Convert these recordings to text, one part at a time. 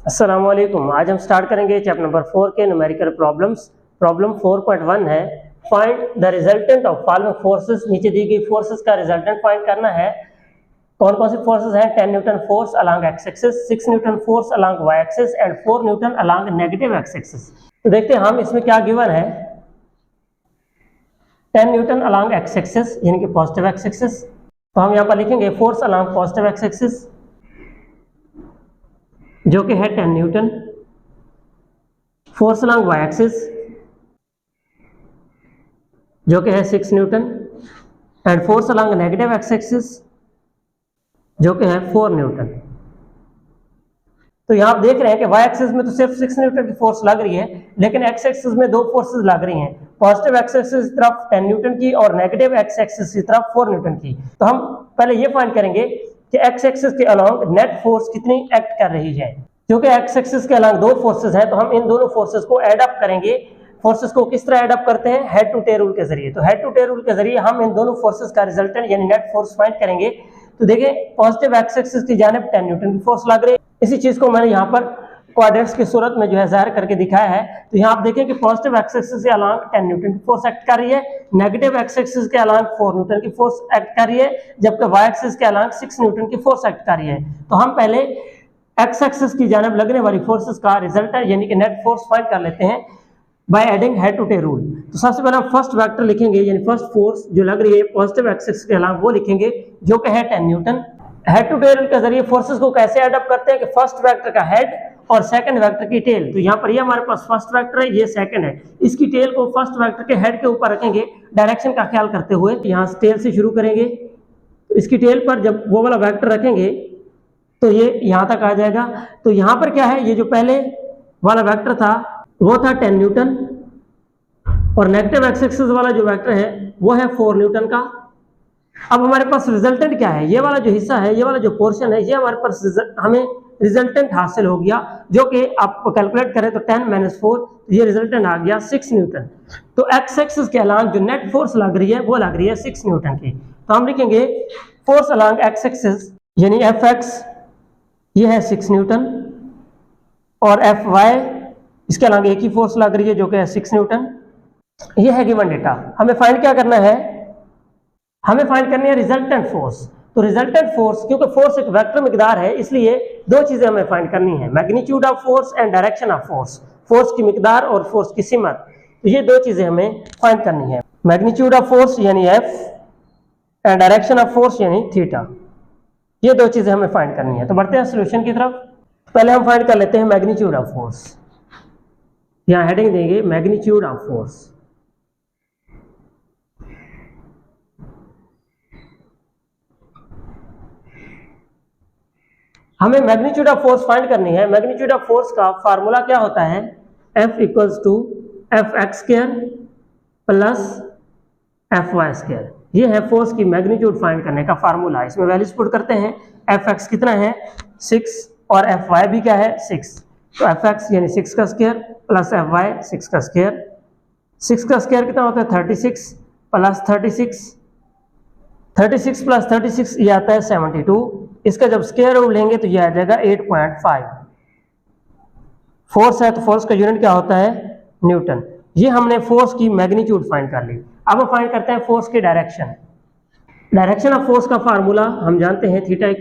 अस्सलाम वालेकुम। आज हम स्टार्ट करेंगे चैप्टर नंबर 4 के न्यूमेरिकल प्रॉब्लम्स। प्रॉब्लम 4.1 है, find the resultant of following forces. नीचे दी गई फोर्सेस का रिजल्टेंट फाइंड करना है। कौन कौन सी फोर्सेस हैं? 10 newton force along X axis, 6 newton force along Y axis and 4 newton along negative X axis. तो देखते हैं हम इसमें क्या गिवन है। 10 न्यूटन अलोंग एक्स एक्सिस यानी कि पॉजिटिव एक्स एक्सिस, तो हम यहाँ पर लिखेंगे force along positive X axis जो कि है 10 newton, force along Y axis जो कि है 6 newton and force along negative X axis जो कि है 4 न्यूटन। तो यहां आप देख रहे हैं कि वाई एक्सिस में तो सिर्फ 6 न्यूटन की फोर्स लग रही है, लेकिन एक्स एक्सिस में दो फोर्सेस लग रही हैं, पॉजिटिव एक्स एक्सिस की तरफ 10 न्यूटन की और नेगेटिव एक्स एक्सिस की तरफ 4 न्यूटन की। तो हम पहले ये फाइंड करेंगे कि एक्स एक्सिस के अलोंग नेट फोर्स कितनी एक्ट कर रही है। क्योंकि एक्स एक्सिस के अलोंग दो फोर्सेस हैं, तो हम इन दोनों फोर्सेस को ऐड अप करेंगे। फोर्सेस को किस तरह ऐड अप करते हैं? हेड टू टेल रूल के जरिए। तो हेड टू टेल रूल के जरिए हम इन दोनों फोर्सेस का रिजल्टेंट यानी नेट फोर्स फाइंड करेंगे। तो देखिए पॉजिटिव एक्स एक्सिस की जानिब 10 न्यूटन की फोर्स लग रही है। इसी चीज को मैंने यहाँ पर क्वाड्रेंट्स की सूरत में जो है जाहिर करके दिखाया है। तो यहाँ आप देखें कि पॉजिटिव एक्स एक्सिस के अलोंग 10 न्यूटन की फोर्स एक्ट कर रही है, नेगेटिव एक्स एक्सिस के अलोंग 4 न्यूटन की फोर्स एक्ट कर रही है, जबकि वाई एक्सिस के अलोंग 6 न्यूटन की फोर्स एक्ट कर रही है। तो हम पहले एक्स एक्सिस की जानिब लगने वाली फोर्सेस का रिजल्ट है यानी कि नेट फोर्स फाइंड कर लेते हैं by adding head to tail rule. तो सबसे पहले हम फर्स्ट वेक्टर लिखेंगे यानी फर्स्ट फोर्स जो लग रही है पॉजिटिव एक्स एक्सिस के अलोंग वो लिखेंगे जो कि है 10 newton. Head to tail rule के जरिए फोर्सेस को कैसे ऐड अप करते हैं कि फर्स्ट वेक्टर का हेड और सेकंड वेक्टर की टेल। तो यहाँ पर ये हमारे पास फर्स्ट वेक्टर है, ये सेकंड है, इसकी टेल को फर्स्ट वेक्टर के हेड के ऊपर रखेंगे डायरेक्शन का ख्याल करते हुए। यहाँ से टेल से शुरू करेंगे, तो इसकी टेल पर जब वो वाला वेक्टर रखेंगे तो ये यहाँ तक आ जाएगा। तो यहाँ पर क्या है, ये जो पहले वाला वेक्टर था वो था 10 न्यूटन और नेगेटिव एक्स एक्सिस वाला जो वेक्टर है वो है 4 न्यूटन का। अब हमारे पास रिजल्टेंट क्या है? ये वाला जो हिस्सा है, ये वाला जो पोर्शन है, ये हमारे पास हमें रिजल्टेंट हासिल हो गया जो कि आप कैलकुलेट करें तो 10 - 4, ये रिजल्टेंट आ गया 6 न्यूटन। तो एक्स एक्सिस के अलोंग जो नेट फोर्स लग रही है वो लग रही है 6 न्यूटन की। तो हम लिखेंगे फोर्स अलोंग एक्स एक्सिस यानी एफ एक्स ये है 6 न्यूटन और एफ वाई इसके अलोंग एक ही फोर्स लग रही है जो कि है 6 न्यूटन। ये है गिवन डेटा। हमें फाइंड क्या करना है? हमें फाइंड करनी है रिजल्टेंट फोर्स। तो रिजल्टेंट फोर्स, क्योंकि फोर्स एक वेक्टर मिकदार है इसलिए दो चीजें हमें फाइंड करनी है, magnitude of force and direction of force. Force की मिकदार और फोर्स की सीमत, तो ये दो चीजें हमें फाइंड करनी है, मैग्नीट्यूड ऑफ फोर्स यानी f and direction of force यानी थीटा। ये दो चीजें हमें फाइंड करनी है। तो बढ़ते हैं सॉल्यूशन की तरफ। पहले हम फाइंड कर लेते हैं मैग्नीट्यूड ऑफ फोर्स। यहाँ हेडिंग देंगे मैग्नीट्यूड ऑफ फोर्स। हमें मैग्नीट्यूड ऑफ फोर्स फाइंड करनी है। मैग्नीट्यूड ऑफ फोर्स का फार्मूला क्या होता है? F = Fx² plus Fy²। ये है फोर्स की मैग्नीट्यूड फाइंड करने का फार्मूला। इसमें वैल्यूज पुट करते हैं। Fx कितना है? 6 और Fy भी क्या है? 6। तो Fx यानी 6 का स्क्वायर प्लस Fy 6 का स्क्वायर। 6 का स्क्वायर कितना होता है? 36 प्लस 36, 36 प्लस 36 ये आता है 72। इसका जब स्क्वायर रूट लेंगे तो ये आ जाएगा 8.5। फोर्स है तो फोर्स का यूनिट क्या होता है? न्यूटन। ये हमने फोर्स की मैग्नीट्यूड फाइंड कर ली। अब हम फाइंड करते हैं फोर्स की डायरेक्शन। डायरेक्शन ऑफ फोर्स का फार्मूला हम जानते हैं, theta =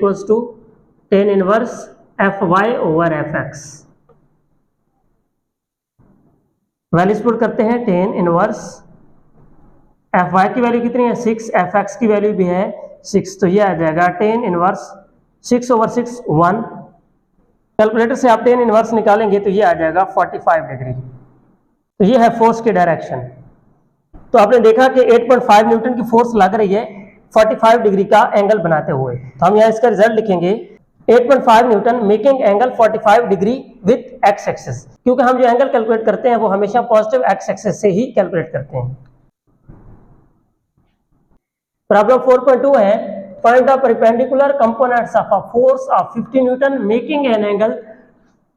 tan inverse Fy/Fx। Values put करते हैं। tan इनवर्स Fy की वैल्यू कितनी है? 6, Fx की वैल्यू भी है 6, तो ये आ जाएगा tan इनवर्स 6/6 1। कैलकुलेटर से आप tan इनवर्स निकालेंगे तो ये आ जाएगा 45 डिग्री। तो ये है फोर्स की डायरेक्शन। तो आपने देखा कि 8.5 न्यूटन की फोर्स लग रही है 45 डिग्री का एंगल बनाते हुए। तो हम यहाँ इसका रिजल्ट लिखेंगे 8.5 Newton making angle 45 degree with x axis. क्योंकि हम जो एंगल कैलकुलेट करते हैं वो हमेशा पॉजिटिव एक्स एक्सिस से ही कैलकुलेट करते हैं। प्रॉब्लम 4.2 है, find the perpendicular components of a force of 50 Newton making an angle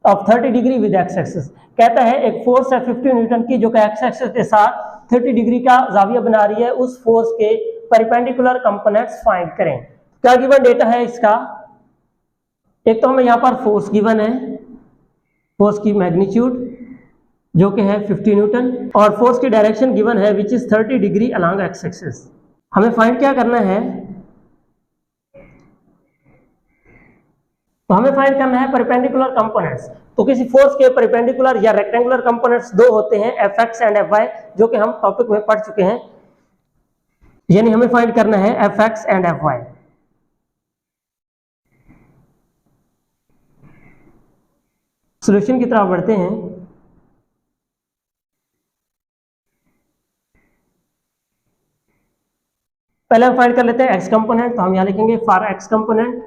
of 30 degree with x axis. कहता है एक फोर्स है 50 न्यूटन की जो कि एक्स एक्सिस के साथ 30 डिग्री का जाविया बना रही है, उस फोर्स के परपेंडिकुलर कंपोनेंट्स फाइंड करें। क्या गिवन डेटा है इसका? एक तो हमें यहाँ पर फोर्स गिवन है फोर्स की मैग्नीट्यूड जो कि है 50 न्यूटन, और फोर्स की डायरेक्शन गिवन है which is 30 degree along X axis. हमें फाइंड क्या करना है, तो हमें फाइंड करना है परपेंडिकुलर कंपोनेंट्स। तो किसी फोर्स के परपेंडिकुलर या रेक्टेंगुलर कंपोनेंट्स दो होते हैं, F X and F Y, जो कि हम टॉपिक में पढ़ चुके हैं। यानी हमें फाइंड करना है F X and F Y. Solution की तरफ बढ़ते हैं। पहले हम फाइंड कर लेते हैं एक्स कंपोनेंट। तो हम यहां लिखेंगे for X component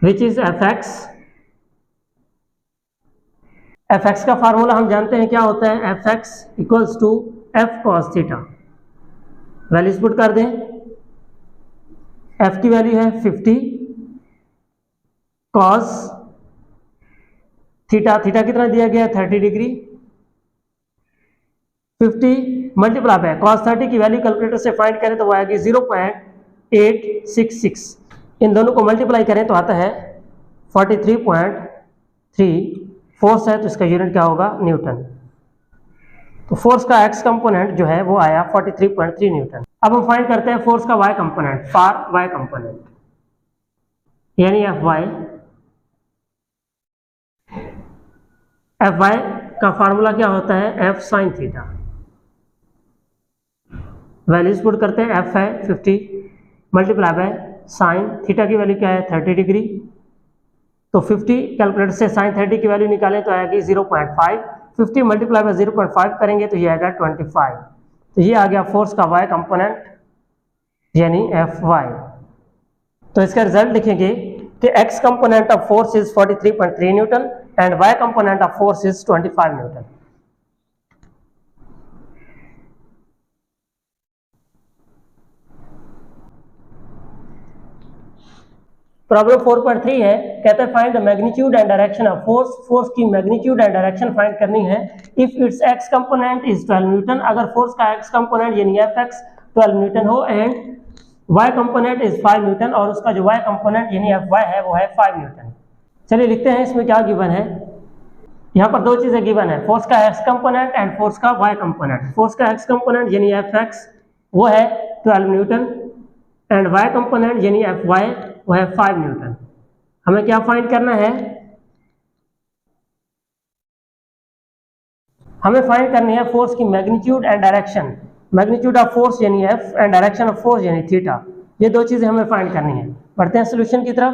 which is F X. F X का फार्मूला हम जानते हैं क्या होता है, F X equals to F cos theta. Values put कर दें। एफ की वैल्यू है 50 कॉस थीटा, थीटा कितना दिया गया है 30 डिग्री। 50 मल्टीप्लाई है कॉस 30 की वैल्यू कैलकुलेटर से फाइंड करें तो वो आएगी 0.866। इन दोनों को मल्टीप्लाई करें तो आता है 43.3। फोर्स है तो इसका यूनिट क्या होगा, न्यूटन। तो फोर्स का एक्स कंपोनेंट जो है वो आया 43.3 न्यूटन। अब हम फाइंड करते हैं फोर्स का Y component, for Y component यानी एफ वाई। एफ वाई का फार्मूला क्या होता है, F sine theta. Values put करते हैं। एफ है 50 मल्टीप्लाई बाय साइन थीटा की वैल्यू क्या है 30 डिग्री। तो 50 कैलकुलेटर से साइन 30 की वैल्यू निकालें तो आएगी 0.5। 50 मल्टीप्लाई बाय 0.5 करेंगे तो ये आएगा 25। तो ये आ गया फोर्स का वाई कंपोनेंट यानी एफ वाई। तो इसका रिजल्ट लिखेंगे कि X component of force is 43.3 newton and Y component of force is 25 newton. Problem 4.3 है, कहता है find the magnitude and direction of force. Force की मैग्नीट्यूड एंड डायरेक्शन फाइंड करनी है। If its X component is 12 newton, अगर force का X component यानी F X 12 newton हो, and Y component is 5 Newton, और उसका जो वाई कंपोनेंट यानी एफ वाई है वो है 5 न्यूटन। चलिए लिखते हैं इसमें क्या गिवन है। यहाँ पर दो चीजें गिवन है, फोर्स का एक्स कंपोनेंट एंड फोर्स का वाई कंपोनेंट। फोर्स का एक्स कंपोनेंट यानी एफ एक्स वो है 12 न्यूटन एंड वाई कंपोनेंट यानी एफ वाई वो है 5 न्यूटन। हमें क्या फाइंड करना है, हमें फाइंड करनी है फोर्स की magnitude and direction. Magnitude of force यानी f and direction of force यानी थीटा। ये दो चीजें हमें फाइंड करनी है। बढ़ते हैं सॉल्यूशन की तरफ।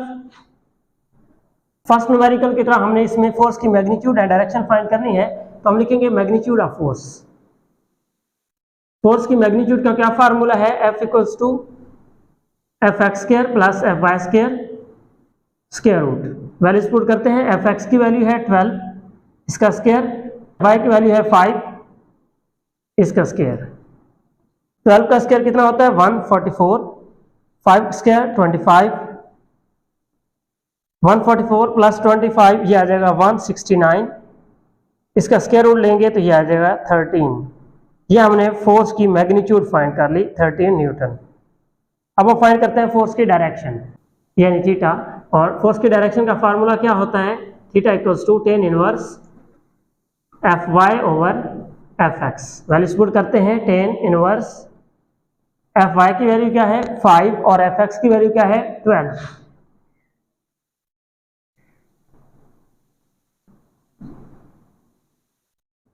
फर्स्ट न्यूमेरिकल की तरह हमने इसमें फोर्स की मैग्नीट्यूड एंड डायरेक्शन फाइंड करनी है। तो हम लिखेंगे मैग्नीट्यूड ऑफ फोर्स। फोर्स की मैग्नीट्यूड का क्या फार्मूला है, F equals to F X square plus F Y square square root. Values put करते हैं। एफ एक्स की वैल्यू है 12, इसका स्क्वायर, वाई की वैल्यू है 5, इसका स्क्वायर। 12 का स्क्वायर कितना होता है 144, 5 स्क्वायर 25, 144 प्लस 25 ये आ जाएगा 169, इसका स्क्वायर रूट लेंगे तो ये आ जाएगा 13। ये हमने फोर्स की मैग्नीट्यूड फाइंड कर ली 13 न्यूटन। अब हम फाइंड करते हैं फोर्स की डायरेक्शन यानी थीटा, और फोर्स की डायरेक्शन का फार्मूला क्या होता है, theta equals to tan inverse F Y over F X. Values put करते हैं। tan इनवर्स एफ वाई की वैल्यू क्या है 5 और एफ एक्स की वैल्यू क्या है 12।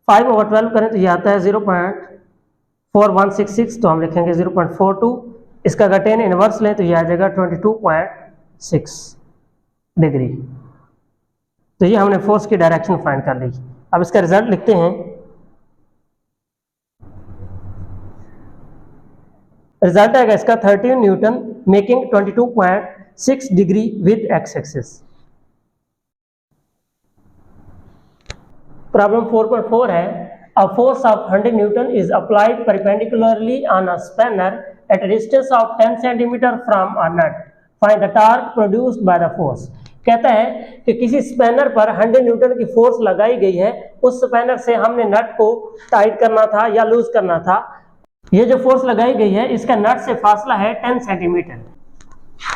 फाइव ओवर 12 करें तो ये आता है 0.4166, तो हम लिखेंगे 0.42। इसका अगर tan इनवर्स लें तो ये आ जाएगा 22.6 डिग्री। तो ये हमने फोर्स की डायरेक्शन फाइंड कर ली। अब इसका रिजल्ट लिखते हैं। रिजल्ट आएगा इसका 13 Newton making 22.6 degree with x axis. Problem 4.4 है, a force of 100 Newton is applied perpendicularly on a spanner at a distance of 10 cm from a nut. Find the torque produced by the force. कहता है कि किसी spanner पर 100 Newton की force लगाई गई है, उस स्पैनर से हमने नट को टाइट करना था या लूज करना था। ये जो फोर्स लगाई गई है इसका नट से फासला है 10 सेंटीमीटर,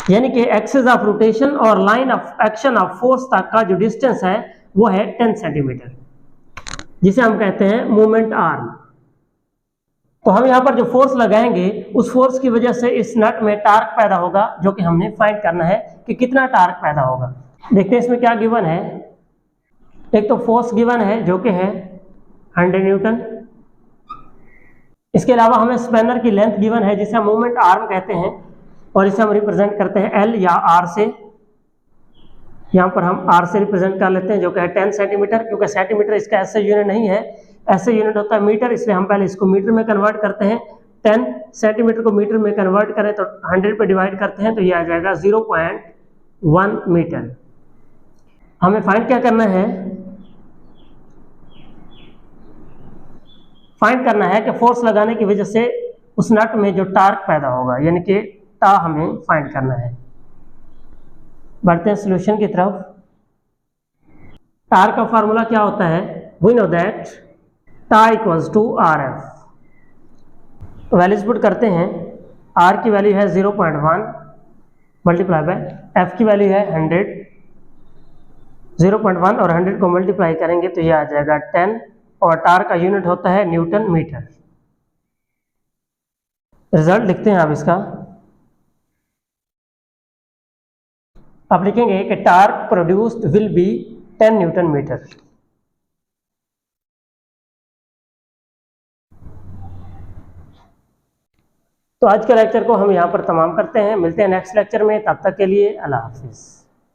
यानी कि एक्सिस ऑफ रोटेशन और line of action of force तक का जो डिस्टेंस है वो है 10 सेंटीमीटर, जिसे हम कहते हैं मूवमेंट आर्म। तो हम यहाँ पर जो फोर्स लगाएंगे उस फोर्स की वजह से इस नट में टार्क पैदा होगा, जो कि हमने फाइंड करना है कि कितना टार्क पैदा होगा। देखते हैं इसमें क्या गिवन है। एक तो फोर्स गिवन है जो कि है 100 न्यूटन। इसके अलावा हमें स्पैनर की लेंथ गिवन है जिसे हम मूवमेंट आर्म कहते हैं, और इसे हम रिप्रेजेंट करते हैं एल या आर से। यहाँ पर हम आर से रिप्रेजेंट कर लेते हैं, जो कि है 10 सेंटीमीटर, क्योंकि सेंटीमीटर इसका ऐसे यूनिट नहीं है, ऐसे यूनिट होता है मीटर, इसलिए हम पहले इसको मीटर में कन्वर्ट करते हैं। 10 सेंटीमीटर को मीटर में कन्वर्ट करें तो 100 पे डिवाइड करते हैं तो ये आ जाएगा 0.1 मीटर। हमें फाइंड क्या करना है, फाइंड करना है कि फोर्स लगाने की वजह से उस नट में जो टार्क पैदा होगा, यानी कि टा हमें फाइंड करना है। बढ़ते हैं सॉल्यूशन की तरफ। टार्क का फार्मूला क्या होता है, we know that tau equals to R F. Values put करते हैं। आर की वैल्यू है 0.1 मल्टीप्लाई बाय एफ की वैल्यू है 100। 0.1 और 100 को मल्टीप्लाई करेंगे तो ये आ जाएगा 10, और टार्क का यूनिट होता है न्यूटन मीटर। रिजल्ट लिखते हैं आप इसका। आप लिखेंगे कि torque produced will be 10 newton metre. तो आज के लेक्चर को हम यहाँ पर तमाम करते हैं। मिलते हैं नेक्स्ट लेक्चर में, तब तक के लिए अल्लाह हाफिज़।